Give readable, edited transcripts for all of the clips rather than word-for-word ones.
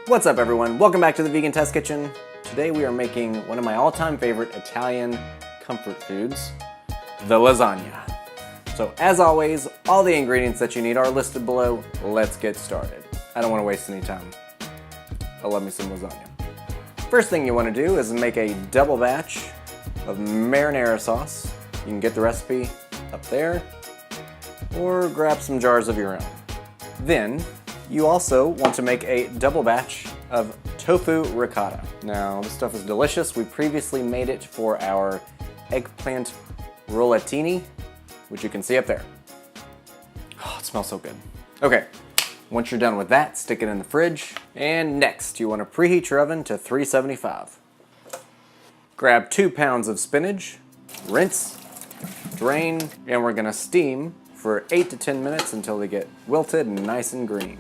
What's up everyone? Welcome back to the Vegan Test Kitchen. Today we are making one of my all-time favorite Italian comfort foods, the lasagna. So as always, all the ingredients that you need are listed below. Let's get started. I don't want to waste any time. I love me some lasagna. First thing you want to do is make a double batch of marinara sauce. You can get the recipe up there or grab some jars of your own. Then you also want to make a double batch of tofu ricotta. Now, this stuff is delicious. We previously made it for our eggplant rollatini, which you can see up there. Oh, it smells so good. Okay, once you're done with that, stick it in the fridge. And next, you want to preheat your oven to 375. Grab 2 pounds of spinach, rinse, drain, and we're gonna steam for 8 to 10 minutes until they get wilted and nice and green.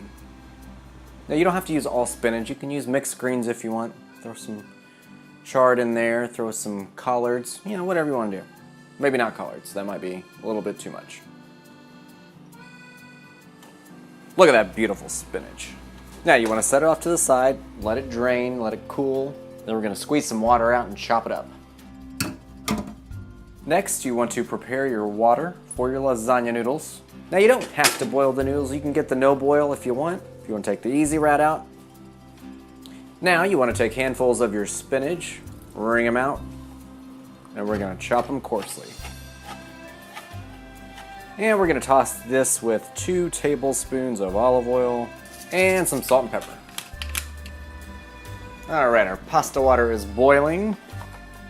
Now you don't have to use all spinach, you can use mixed greens if you want. Throw some chard in there, throw some collards, you know, whatever you want to do. Maybe not collards, that might be a little bit too much. Look at that beautiful spinach. Now you want to set it off to the side, let it drain, let it cool. Then we're going to squeeze some water out and chop it up. Next, you want to prepare your water for your lasagna noodles. Now you don't have to boil the noodles, you can get the no boil if you want. If you want to take the easy route out. Now you want to take handfuls of your spinach, wring them out, and we're going to chop them coarsely. And we're going to toss this with 2 tablespoons of olive oil and some salt and pepper. Alright, our pasta water is boiling,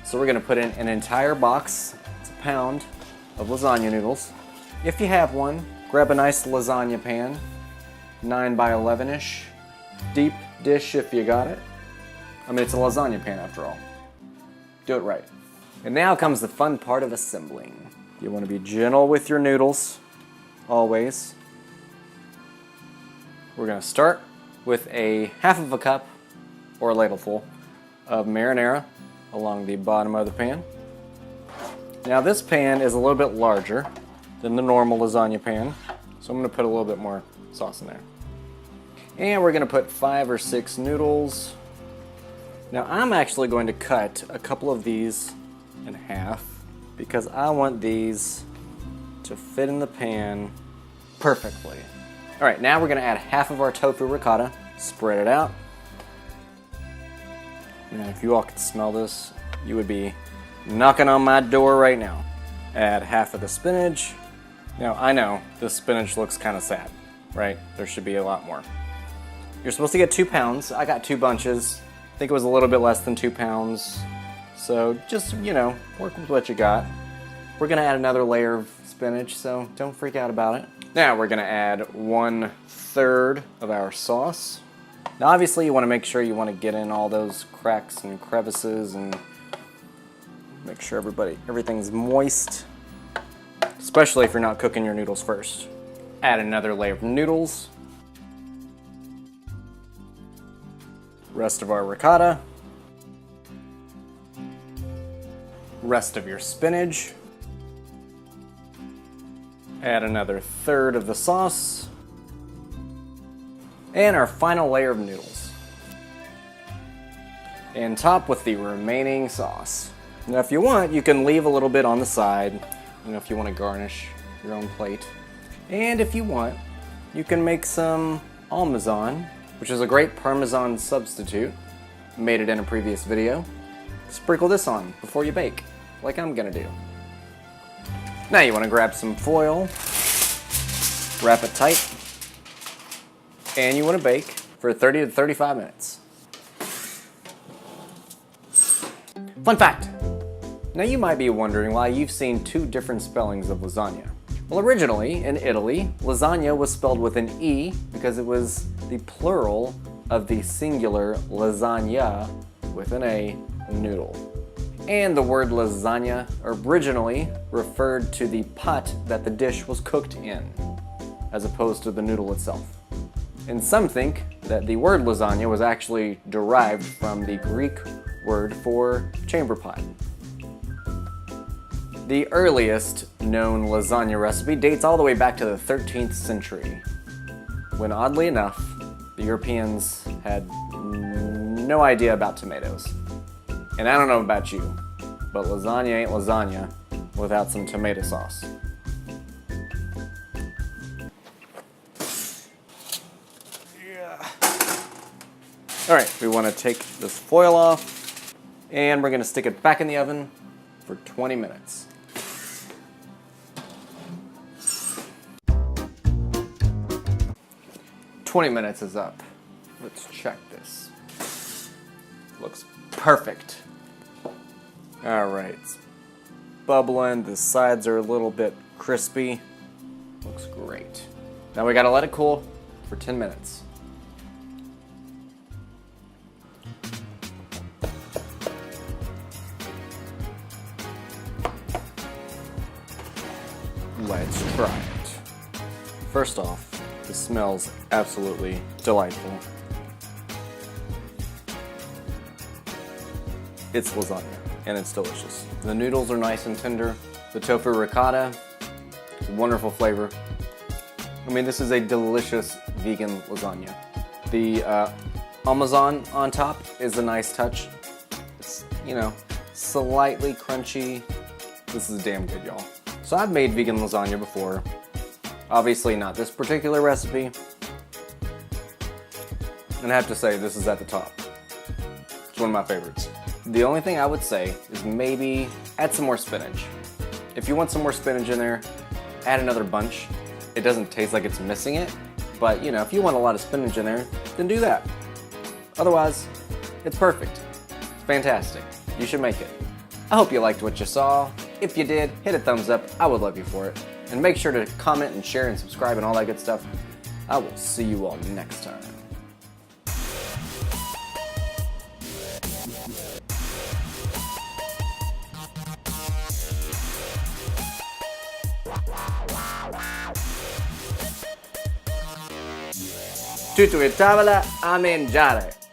so we're going to put in an entire box, it's a pound, of lasagna noodles. If you have one, grab a nice lasagna pan, 9 by 11-ish, deep dish if you got it. I mean, it's a lasagna pan after all. Do it right. And now comes the fun part of assembling. You want to be gentle with your noodles, always. We're going to start with a half of a cup, or a ladleful, of marinara along the bottom of the pan. Now this pan is a little bit larger than the normal lasagna pan, so I'm going to put a little bit more sauce in there. And we're going to put 5 or 6 noodles. Now I'm actually going to cut a couple of these in half because I want these to fit in the pan perfectly. Alright, now we're going to add half of our tofu ricotta, spread it out. And if you all could smell this, you would be knocking on my door right now. Add half of the spinach. Now I know this spinach looks kind of sad, right? There should be a lot more. You're supposed to get 2 pounds. I got 2 bunches. I think it was a little bit less than 2 pounds. So just, you know, work with what you got. We're gonna add another layer of spinach, so don't freak out about it. Now we're gonna add 1/3 of our sauce. Now obviously you wanna make sure you wanna get in all those cracks and crevices and make sure everything's moist, especially if you're not cooking your noodles first. Add another layer of noodles. Rest of our ricotta. Rest of your spinach. Add another 1/3 of the sauce. And our final layer of noodles. And top with the remaining sauce. Now if you want, you can leave a little bit on the side, you know, if you want to garnish your own plate. And if you want, you can make some almazan, which is a great Parmesan substitute. Made it in a previous video. Sprinkle this on before you bake, like I'm gonna do. Now you want to grab some foil, wrap it tight, and you want to bake for 30 to 35 minutes. Fun fact! Now you might be wondering why you've seen 2 different spellings of lasagna. Well, originally, in Italy, lasagna was spelled with an E because it was the plural of the singular lasagna with an A, noodle. And the word lasagna originally referred to the pot that the dish was cooked in, as opposed to the noodle itself. And some think that the word lasagna was actually derived from the Greek word for chamber pot. The earliest known lasagna recipe dates all the way back to the 13th century, when oddly enough, the Europeans had no idea about tomatoes. And I don't know about you, but lasagna ain't lasagna without some tomato sauce. All right, we want to take this foil off, and we're going to stick it back in the oven for 20 minutes. "20 minutes is up. Let's check this. Looks perfect. All right, it's bubbling. The sides are a little bit crispy. Looks great. Now we gotta let it cool for 10 minutes. Let's try it. First off, this smells absolutely delightful. It's lasagna, and it's delicious. The noodles are nice and tender. The tofu ricotta, wonderful flavor. I mean, this is a delicious vegan lasagna. The Amazon on top is a nice touch. It's, slightly crunchy. This is damn good, y'all. So I've made vegan lasagna before. Obviously not this particular recipe. And I have to say, this is at the top. It's one of my favorites. The only thing I would say is maybe add some more spinach. If you want some more spinach in there, add another bunch. It doesn't taste like it's missing it, but if you want a lot of spinach in there, then do that. Otherwise, it's perfect. It's fantastic. You should make it. I hope you liked what you saw. If you did, hit a thumbs up. I would love you for it. And make sure to comment and share and subscribe and all that good stuff. I will see you all next time. Tutto in tavola a mangiare.